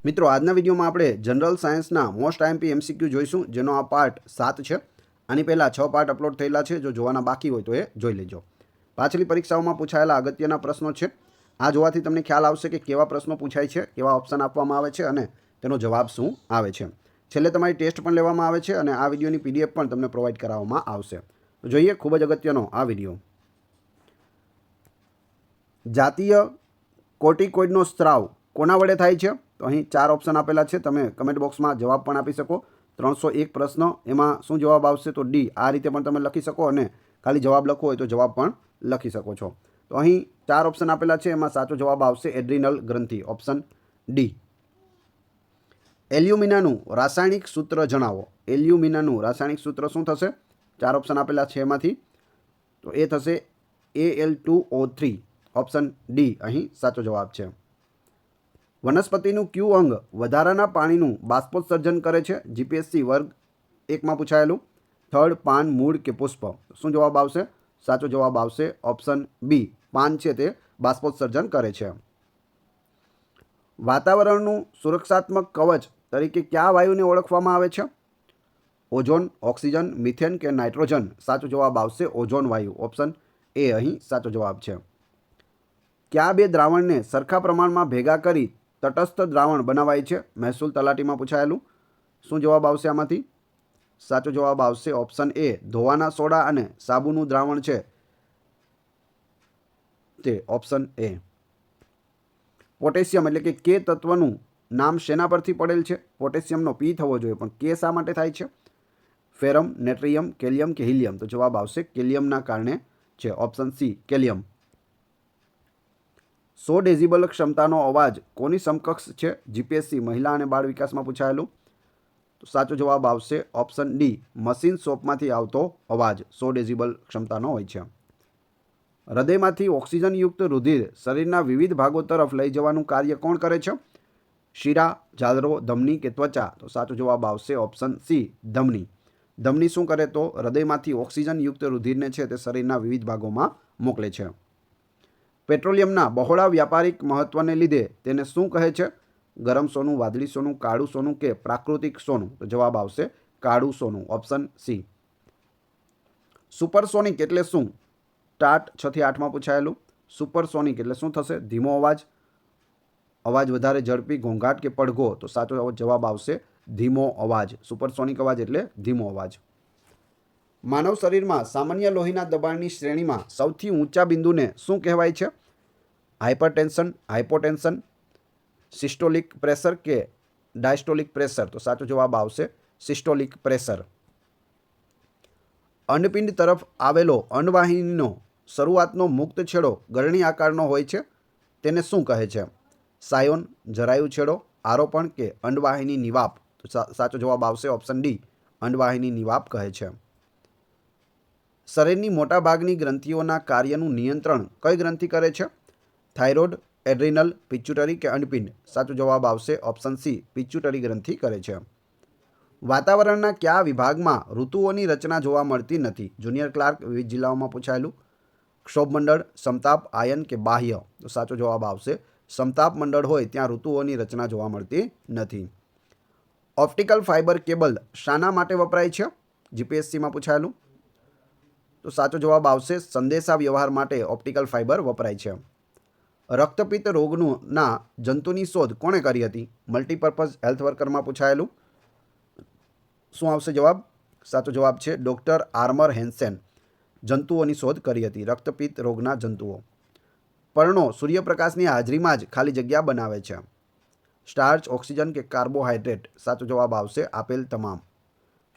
મિત્રો આજના વિડીયોમાં આપણે જનરલ સાયન્સના મોસ્ટ આઈએમપી એમસીક્યુ જોઈશું, જેનો આ પાર્ટ 7 છે. આની પહેલાં 6 પાર્ટ અપલોડ થયેલા છે. જો જોવાના બાકી હોય તો એ જોઈ લેજો. પાછલી પરીક્ષાઓમાં પૂછાયેલા અગત્યના પ્રશ્નો છે. આ જોવાથી તમને ખ્યાલ આવશે કે કેવા પ્રશ્નો પૂછાય છે, કેવા ઓપ્શન આપવામાં આવે છે અને તેનો જવાબ શું આવે છે. છેલ્લે તમારી ટેસ્ટ પણ લેવામાં આવે છે અને આ વિડીયોની પીડીએફ પણ તમને પ્રોવાઈડ કરાવવામાં આવશે. તો જોઈએ ખૂબ જ અગત્યનો આ વિડીયો. જાતીય કોર્ટિકોઇડનો સ્ત્રાવ કોના વડે થાય છે? તો અહીં 4 ઓપ્શન આપેલા છે. તમે કમેન્ટ બોક્સમાં જવાબ પણ આપી શકો. 301 પ્રશ્ન, એમાં શું જવાબ આવશે? તો ડી. આ રીતે પણ તમે લખી શકો અને ખાલી જવાબ લખવો હોય તો જવાબ પણ લખી શકો છો. તો અહીં 4 ઓપ્શન આપેલા છે. એમાં સાચો જવાબ આવશે એડ્રિનલ ગ્રંથિ, ઓપ્શન ડી. એલ્યુમિનાનું રાસાયણિક સૂત્ર જણાવો. એલ્યુમિનાનું રાસાયણિક સૂત્ર શું થશે? 4 ઓપ્શન આપેલા છે એમાંથી. તો એ થશે Al2O3, ઓપ્શન ડી અહીં સાચો જવાબ છે. વનસ્પતિનું કયું અંગ વધારાના પાણીનું બાષ્પોત્સર્જન કરે છે? જીપીએસસી વર્ગ 1માં પૂછાયેલું. થડ, પાન, મૂળ કે પુષ્પ? શું જવાબ આવશે? સાચો જવાબ આવશે ઓપ્શન બી, પાન છે તે બાષ્પોત્સર્જન કરે છે. વાતાવરણનું સુરક્ષાત્મક કવચ તરીકે કયા વાયુને ઓળખવામાં આવે છે? ઓઝોન, ઓક્સિજન, મિથેન કે નાઇટ્રોજન? સાચો જવાબ આવશે ઓઝોન વાયુ, ઓપ્શન એ અહીં સાચો જવાબ છે. કયા બે દ્રાવણને સરખા પ્રમાણમાં ભેગા કરી તટસ્થ દ્રાવણ બનાવાય છે? મહેસૂલ તલાટીમાં પૂછાયેલું. શું જવાબ આવશે આમાંથી? સાચો જવાબ આવશે ઓપ્શન એ, ધોવાના સોડા અને સાબુનું દ્રાવણ છે તે, ઓપ્શન એ. પોટેશિયમ એટલે કે કે તત્વનું નામ શેના પરથી પડેલ છે? પોટેશિયમનો પી થવો જોઈએ, પણ કે શા માટે થાય છે? ફેરમ, નેટ્રિયમ, કેલિયમ કે હિલિયમ? તો જવાબ આવશે કેલિયમના કારણે છે, ઓપ્શન સી, કેલિયમ. 100 ડેસિબલ ક્ષમતાનો અવાજ કોની સમકક્ષ છે? જીપીએસસી મહિલા અને બાળ વિકાસમાં પૂછાયેલું. તો સાચો જવાબ આવશે ઓપ્શન ડી, મશીન શોપમાંથી આવતો અવાજ 100 ડેસિબલ ક્ષમતાનો હોય છે. હૃદયમાંથી ઓક્સિજનયુક્ત રુધિર શરીરના વિવિધ ભાગો તરફ લઈ જવાનું કાર્ય કોણ કરે છે? શિરા, ઝાલરો, ધમની કે ત્વચા? તો સાચો જવાબ આવશે ઓપ્શન સી, ધમની. ધમની શું કરે? તો હૃદયમાંથી ઓક્સિજનયુક્ત રુધિરને છે તે શરીરના વિવિધ ભાગોમાં મોકલે છે. પેટ્રોલિયમના બહોળા વ્યાપારિક મહત્વને લીધે તેને શું કહે છે? ગરમ સોનું, વાદળી સોનું, કાળું સોનું કે પ્રાકૃતિક સોનું? તો જવાબ આવશે કાળું સોનું, ઓપ્શન સી. સુપરસોનિક એટલે શું? ટાટ 6 થી 8માં પૂછાયેલું. સુપરસોનિક એટલે શું થશે? ધીમો અવાજ, અવાજ વધારે ઝડપી, ઘોંઘાટ કે પડઘો? તો સાચો જવાબ આવશે ધીમો અવાજ. સુપરસોનિક અવાજ એટલે ધીમો અવાજ. માનવ શરીરમાં સામાન્ય લોહીના દબાણની શ્રેણીમાં સૌથી ઊંચા બિંદુને શું કહેવાય છે? હાઇપરટેન્શન, હાઇપોટેન્શન, સિસ્ટોલિક પ્રેશર કે ડાયસ્ટોલિક પ્રેશર? તો સાચો જવાબ આવશે સિસ્ટોલિક પ્રેશર. અંડપિંડ તરફ આવેલો અંડવાહિનીનો શરૂઆતનો મુક્ત છેડો ગરણી આકારનો હોય છે, તેને શું કહે છે? સાયોન, જરાયુ છેડો, આરોપણ કે અંડવાહિની નિવાપ? તો સાચો જવાબ આવશે ઓપ્શન ડી, અંડવાહિની નિવાપ કહે છે. શરીરની મોટાભાગની ગ્રંથિઓના કાર્યનું નિયંત્રણ કઈ ગ્રંથિ કરે છે? થાઇરોઇડ, એડ્રિનલ, પિચ્યુટરી કે અંડપિંડ? સાચો જવાબ આવશે ઓપ્શન સી, પિચ્યુટરી ગ્રંથિ કરે છે. વાતાવરણના કયા વિભાગમાં ઋતુઓની રચના જોવા મળતી નથી? જુનિયર ક્લાર્ક, વિવિધ જિલ્લાઓમાં પૂછાયેલું. ક્ષોભમંડળ, સમતાપ, આયન કે બાહ્ય? તો સાચો જવાબ આવશે સમતાપ મંડળ હોય ત્યાં ઋતુઓની રચના જોવા મળતી નથી. ઓપ્ટિકલ ફાઇબર કેબલ શાના માટે વપરાય છે? જીપીએસસીમાં પૂછાયેલું. તો સાચો જવાબ આવશે સંદેશા વ્યવહાર માટે ઓપ્ટિકલ ફાઇબર વપરાય છે. રક્તપિત્ત રોગના જંતુની શોધ કોણે કરી હતી? મલ્ટીપર્પઝ હેલ્થ વર્કરમાં પૂછાયેલું. શું આવશે જવાબ? સાચો જવાબ છે ડૉક્ટર આર્મર હેન્સેન. જંતુઓની શોધ કરી હતી, રક્તપિત્ત રોગના જંતુઓ. પર્ણો સૂર્યપ્રકાશની હાજરીમાં જ ખાલી જગ્યા બનાવે છે. સ્ટાર્ચ, ઓક્સિજન કે કાર્બોહાઈડ્રેટ? સાચો જવાબ આવશે આપેલ તમામ.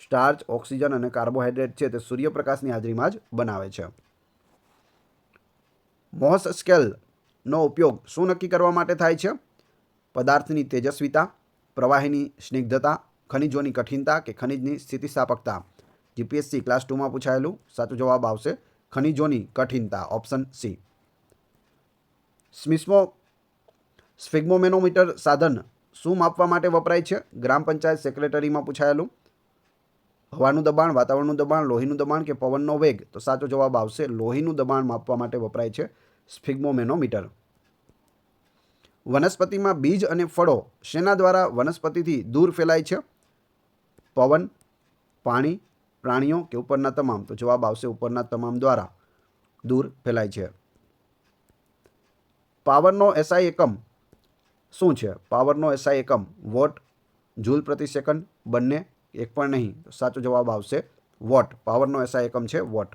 સ્ટાર્ચ, ઓક્સિજન અને કાર્બોહાઈડ્રેટ છે તે સૂર્યપ્રકાશની હાજરીમાં જ બનાવે છે. મોહસ સ્કેલનો ઉપયોગ શું નક્કી કરવા માટે થાય છે? પદાર્થની તેજસ્વિતા, પ્રવાહીની સ્નિગ્ધતા, ખનિજોની કઠિનતા કે ખનિજની સ્થિતિસ્થાપકતા? જીપીએસસી ક્લાસ 2માં પૂછાયેલું. સાચો જવાબ આવશે ખનિજોની કઠિનતા, ઓપ્શન સી. સ્ફિગ્મોમેનોમીટર સાધન શું માપવા માટે વપરાય છે? ગ્રામ પંચાયત સેક્રેટરીમાં પૂછાયેલું. હવાનું દબાણ, વાતાવરણનું દબાણ, લોહીનું દબાણ કે પવનનો વેગ? તો સાચો જવાબ આવશે લોહીનું દબાણ માપવા માટે વપરાય છે સ્ફિગ્મોમેનોમીટર. વનસ્પતિમાં બીજ અને ફળો શેના દ્વારા વનસ્પતિથી દૂર ફેલાય છે? પવન, પાણી, પ્રાણીઓ કે ઉપરના તમામ? તો જવાબ આવશે ઉપરના તમામ દ્વારા દૂર ફેલાય છે. પાવરનો એસઆઈ એકમ શું છે? પાવરનો એસઆઈ એકમ વોટ, જૂલ પ્રતિ સેકન્ડ, બંને, એક પણ નહીં? તો સાચો જવાબ આવશે વોટ. પાવરનો એસઆઈ એકમ છે વોટ.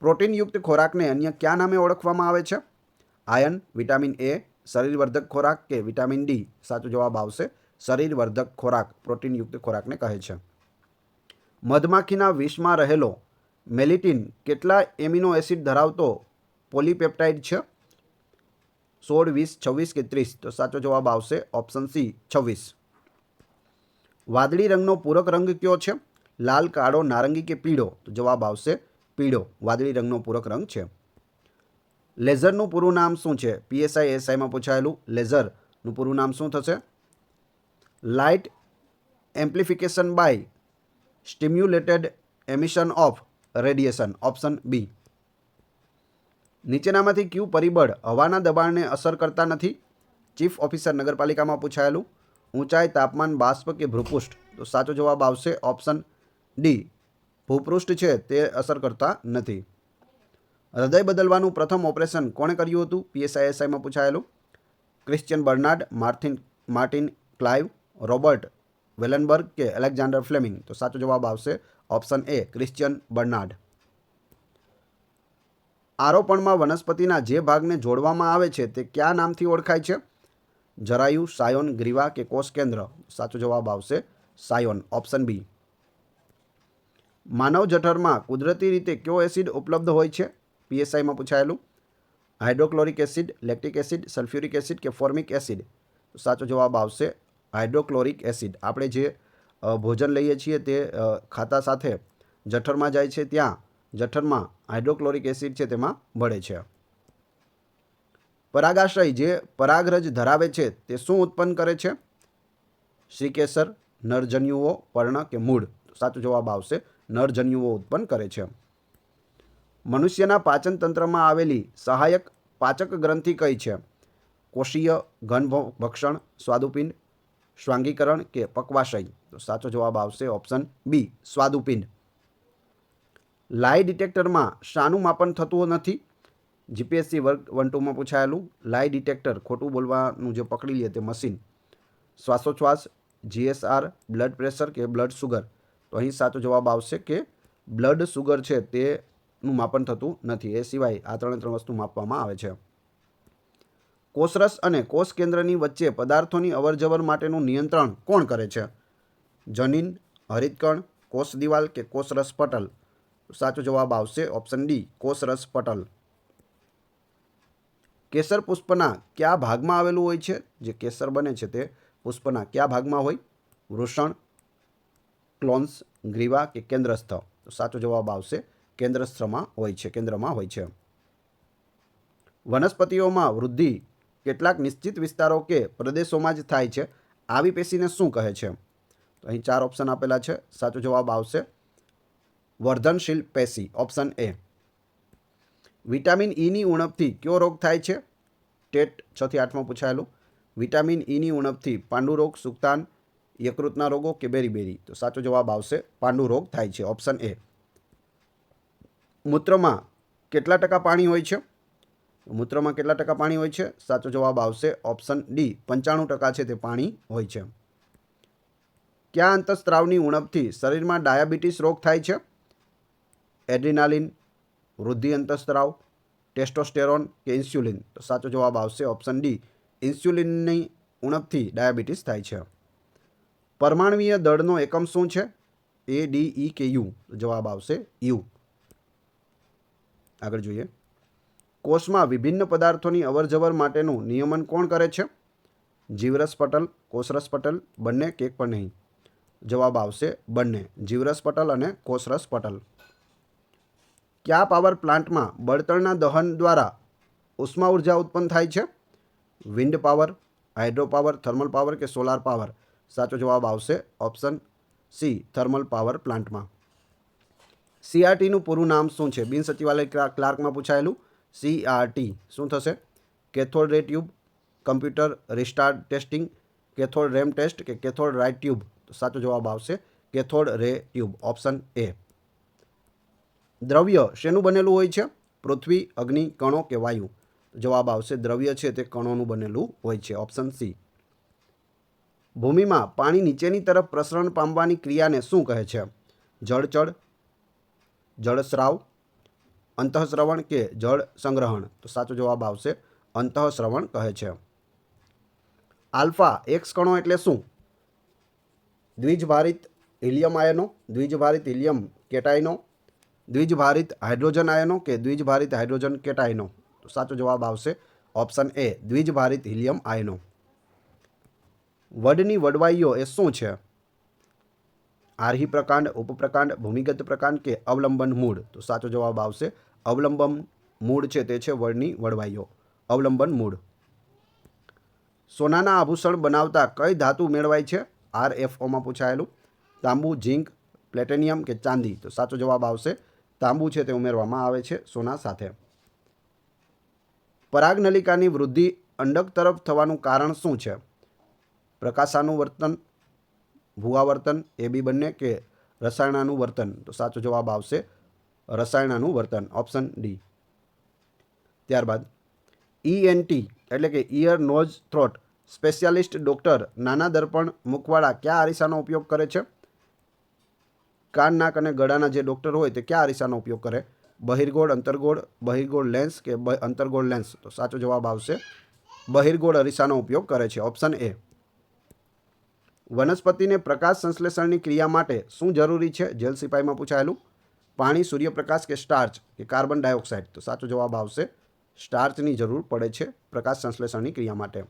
પ્રોટીનયુક્ત ખોરાકને અન્ય કયા નામે ઓળખવામાં આવે છે? આયર્ન, વિટામિન એ, શરીરવર્ધક ખોરાક કે વિટામિન ડી? સાચો જવાબ આવશે શરીરવર્ધક ખોરાક પ્રોટીનયુક્ત ખોરાકને કહે છે. મધમાખીના વિષમાં રહેલો મેલિટીન કેટલા એમિનો એસિડ ધરાવતો પોલીપેપ્ટાઇડ છે? 16, 20, 26 કે 30? તો સાચો જવાબ આવશે ઓપ્શન સી 26. વાદળી રંગનો પૂરક રંગ કયો છે? લાલ, કાળો, નારંગી કે પીળો? તો જવાબ આવશે પીળો. વાદળી રંગનો પૂરક રંગ છે. લેઝરનું પૂરું નામ શું છે? પીએસઆઈ એસઆઈમાં પૂછાયેલું લેઝરનું પૂરું નામ શું થશે? Light amplification by stimulated emission of radiation. Option B. નીચેનામાંથી કયું પરિબળ હવાના દબાણને અસર કરતા નથી? ચીફ ઓફિસર નગરપાલિકામાં પૂછાયેલું. ઊંચાઈ, તાપમાન, બાષ્પ કે ભૂપૃષ્ઠ? તો સાચો જવાબ આવશે ઓપ્શન ડી. ભૂપૃષ્ઠ છે તે અસર કરતા નથી. હૃદય બદલવાનું પ્રથમ ઓપરેશન કોણે કર્યું હતું? પીએસઆઈએસઆઈમાં પૂછાયેલું. Christian Barnard, Martin Clive, Robert Wellenberg કે એલેક્ઝાન્ડર ફ્લેમિંગ? તો સાચો જવાબ આવશે ઓપ્શન એ ક્રિશ્ચિયન બર્નાર્ડ. આરોપણમાં વનસ્પતિના જે ભાગને જોડવામાં આવે છે તે કયા નામથી ઓળખાય છે? જરાયુ, સાયોન, ગ્રીવા કે કોષ કેન્દ્ર? સાચો જવાબ આવશે સાયોન. Option B. માનવ જઠરમાં કુદરતી રીતે કયો એસિડ ઉપલબ્ધ હોય છે? પીએસઆઈમાં પૂછાયેલું. Hydrochloric acid, lactic acid, sulphuric acid કે ફોર્મિક એસિડ? તો સાચો જવાબ આવશે હાઇડ્રોક્લોરિક એસિડ. આપણે જે ભોજન લઈએ છીએ તે ખાતા સાથે જઠરમાં જાય છે, ત્યાં જઠરમાં હાઇડ્રોક્લોરિક એસિડ છે તેમાં ભળે છે. પરાગાશય જે પરાગરજ ધરાવે છે તે શું ઉત્પન્ન કરે છે? શ્રીકેસર, નરજન્યુઓ, પર્ણ કે મૂળ? સાચો જવાબ આવશે નરજન્યુઓ ઉત્પન્ન કરે છે. મનુષ્યના પાચન તંત્રમાં આવેલી સહાયક પાચક ગ્રંથિ કઈ છે? કોષીય, ઘન ભક્ષણ, સ્વાદુપિંડ, શ્વાંગીકરણ કે પક્વાશય? તો સાચો જવાબ આવશે ઓપ્શન બી સ્વાદુપિંડ. લાઈ ડિટેક્ટરમાં શાનું માપન થતું નથી? જીપીએસસી વર્ગ 1-2માં પૂછાયેલું. લાઈ ડિટેક્ટર ખોટું બોલવાનું જે પકડી લે તે મશીન. શ્વાસોચ્છ્વાસ, જીએસઆર, બ્લડ પ્રેશર કે બ્લડ સુગર? તો અહીં સાચો જવાબ આવશે કે બ્લડ સુગર છે તેનું માપન થતું નથી. એ સિવાય આ 3 વસ્તુ માપવામાં આવે છે. કોષરસ અને કોષ કેન્દ્રની વચ્ચે પદાર્થોની અવરજવર માટેનું નિયંત્રણ કોણ કરે છે? જનીન, હરિતકણ, કોષ દિવાલ કે કોષરસ પટલ? સાચો જવાબ આવશે ઓપ્શન ડી કોષરસ પટલ. કેસર પુષ્પના કયા ભાગમાં આવેલું હોય છે? જે કેસર બને છે તે પુષ્પના કયા ભાગમાં હોય? વૃષણ, ક્લોન્સ, ગ્રીવા કે કેન્દ્રસ્થ? તો સાચો જવાબ આવશે કેન્દ્રસ્થમાં હોય છે, કેન્દ્રમાં હોય છે. વનસ્પતિઓમાં વૃદ્ધિ કેટલાક નિશ્ચિત વિસ્તારો કે પ્રદેશોમાં જ થાય છે. આવી પેશીને શું કહે છે? તો અહીં 4 ઓપ્શન આપેલા છે. સાચો જવાબ આવશે વર્ધનશીલ પેશી. Option A. વિટામિન ઈની ઉણપથી કયો રોગ થાય છે? ટેટ 6-8માં પૂછાયેલું. વિટામિન ઈની ઉણપથી પાંડુ રોગ, સુક્તાન, યકૃતના રોગો કે બેરીબેરી? તો સાચો જવાબ આવશે પાંડુ રોગ થાય છે. Option A. મૂત્રમાં કેટલા ટકા પાણી હોય છે? મૂત્રમાં કેટલા ટકા પાણી હોય છે? સાચો જવાબ આવશે ઓપ્શન ડી 95% છે તે પાણી હોય છે. કયા અંતઃસ્ત્રાવની ઉણપથી શરીરમાં ડાયાબિટીસ રોગ થાય છે? એડ્રિનાલિન, વૃદ્ધિ અંતઃસ્ત્રાવ, ટેસ્ટોસ્ટેરોન કે ઇન્સ્યુલિન? તો સાચો જવાબ આવશે ઓપ્શન ડી ઇન્સ્યુલિનની ઉણપથી ડાયાબિટીસ થાય છે. પરમાણ્વીય દળનો એકમ શું છે? એ, ડી, ઈ કે યુ? જવાબ આવશે યુ. આગળ જોઈએ. કોષમાં વિભિન્ન પદાર્થોની અવરજવર માટેનું નિયમન કોણ કરે છે? જીવરસ પટલ, કોષરસ પટલ, બંને કે એક પણ નહીં? જવાબ આવશે બંને, જીવરસ પટલ અને કોષરસ પટલ. કયા પાવર પ્લાન્ટમાં બળતણના દહન દ્વારા ઉષ્મા ઉર્જા ઉત્પન્ન થાય છે? Wind power, hydro power, thermal power કે સોલાર પાવર? સાચો જવાબ આવશે ઓપ્શન સી થર્મલ પાવર પ્લાન્ટમાં. સીઆરટીનું પૂરું નામ શું છે? બિન સચિવાલય ક્લાર્કમાં પૂછાયેલું. સીઆરટી શું થશે? Cathode ray tube, computer restart testing, cathode RAM test કે કેથોડ રાઇટ ટ્યુબ? તો સાચો જવાબ આવશે cathode ray tube, option A. દ્રવ્ય શેનું બનેલું હોય છે? પૃથ્વી, અગ્નિ, કણો કે વાયુ? જવાબ આવશે દ્રવ્ય છે તે કણોનું બનેલું હોય છે, ઓપ્શન સી. ભૂમિમાં પાણી નીચેની તરફ પ્રસરણ પામવાની ક્રિયાને શું કહે છે? જળચળ, જળસ્રાવ, અંતઃસ્રવણ કે જળ સંગ્રહણ? તો સાચો જવાબ આવશે અંતઃસ્રવણ કહે છે. આલ્ફા એક્સ કણો એટલે શું? દ્વિજભારિત હિલિયમ આયનો, દ્વિજભારિત હિલિયમ કેટાયનો, દ્વિજભારિત હાઇડ્રોજન આયનો કે દ્વિજભારિત હાઇડ્રોજન કેટાયનો? તો સાચો જવાબ આવશે ઓપ્શન એ, દ્વિજભારિત હિલિયમ આયનો. વડની વડવાઈઓ એ શું છે? આર્હી પ્રકાંડ, ઉપપ્રકાંડ, ભૂમિગત પ્રકાંડ કે અવલંબન મૂળ? તો સાચો જવાબ આવશે અવલંબન મૂળ છે તે છે વડની વડવાઈઓ, અવલંબન મૂળ. સોનાના આભૂષણ બનાવતા કઈ ધાતુ મેળવાય છે? RFOમાં પૂછાયેલું. તાંબુ, ઝીંક, પ્લેટિનિયમ કે ચાંદી? તો સાચો જવાબ આવશે તાંબુ છે તે ઉમેરવામાં આવે છે સોના સાથે. પરાગનલિકાની વૃદ્ધિ અંડક તરફ થવાનું કારણ શું છે? પ્રકાશાનુવર્તન, ભૂઆવર્તન, એ બી બંને કે રસાયણાનુવર્તન? તો સાચો જવાબ આવશે રસાયણાનુવર્તન, ઓપ્શન ડી. ત્યારબાદ ENT એટલે કે ear nose throat specialist doctor નાના દર્પણ મુખવાળા કયા અરીસાનો ઉપયોગ કરે છે? કાન, નાક અને ગળાના જે ડૉક્ટર હોય તે કયા અરીસાનો ઉપયોગ કરે? બહિર્ગોળ, અંતર્ગોળ, બહિર્ગોળ લેન્સ કે અંતર્ગોળ લેન્સ? તો સાચો જવાબ આવશે બહિર્ગોળ અરીસાનો ઉપયોગ કરે છે, ઓપ્શન એ. વનસ્પતિને પ્રકાશ સંશ્લેષણની ક્રિયા માટે શું જરૂરી છે? જેલ સિપાહીમાં પૂછાયેલું. પાણી, સૂર્યપ્રકાશ કે સ્ટાર્ચ કે કાર્બન ડાયોક્સાઇડ? તો સાચો જવાબ આવશે સ્ટાર્ચની જરૂર પડે છે પ્રકાશ સંશ્લેષણની ક્રિયા માટે.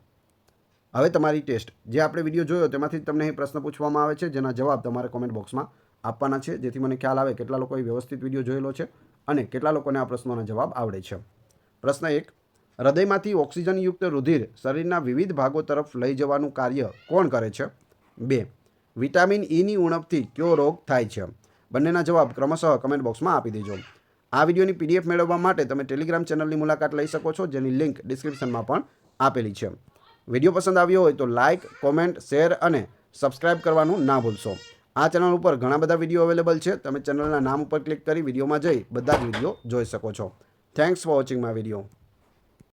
હવે તમારી ટેસ્ટ, જે આપણે વિડીયો જોયો તેમાંથી તમને અહીં પ્રશ્ન પૂછવામાં આવે છે જેના જવાબ તમારે કોમેન્ટ બોક્સમાં આપવાના છે, જેથી મને ખ્યાલ આવે કેટલા લોકોએ વ્યવસ્થિત વિડીયો જોયેલો છે અને કેટલા લોકોને આ પ્રશ્નોના જવાબ આવડે છે. પ્રશ્ન 1, હૃદયમાંથી ઓક્સિજનયુક્ત રુધિર શરીરના વિવિધ ભાગો તરફ લઈ જવાનું કાર્ય કોણ કરે છે? 2, વિટામિન Eની ઉણપથી કયો રોગ થાય છે? બંનેના જવાબ ક્રમશઃ કમેન્ટ બોક્સમાં આપી દેજો. આ વિડીયોની PDF મેળવવા માટે તમે ટેલિગ્રામ ચેનલની મુલાકાત લઈ શકો છો, જેની લિંક ડિસ્ક્રિપ્શનમાં પણ આપેલી છે. વિડીયો પસંદ આવ્યો હોય તો લાઇક, કોમેન્ટ, શેર અને સબસ્ક્રાઇબ કરવાનું ના ભૂલશો. આ ચેનલ ઉપર ઘણા બધા વિડીયો અવેલેબલ છે. તમે ચેનલના નામ ઉપર ક્લિક કરી વિડીયોમાં જઈ બધા જ વિડીયો જોઈ શકો છો. Thanks for watching my video.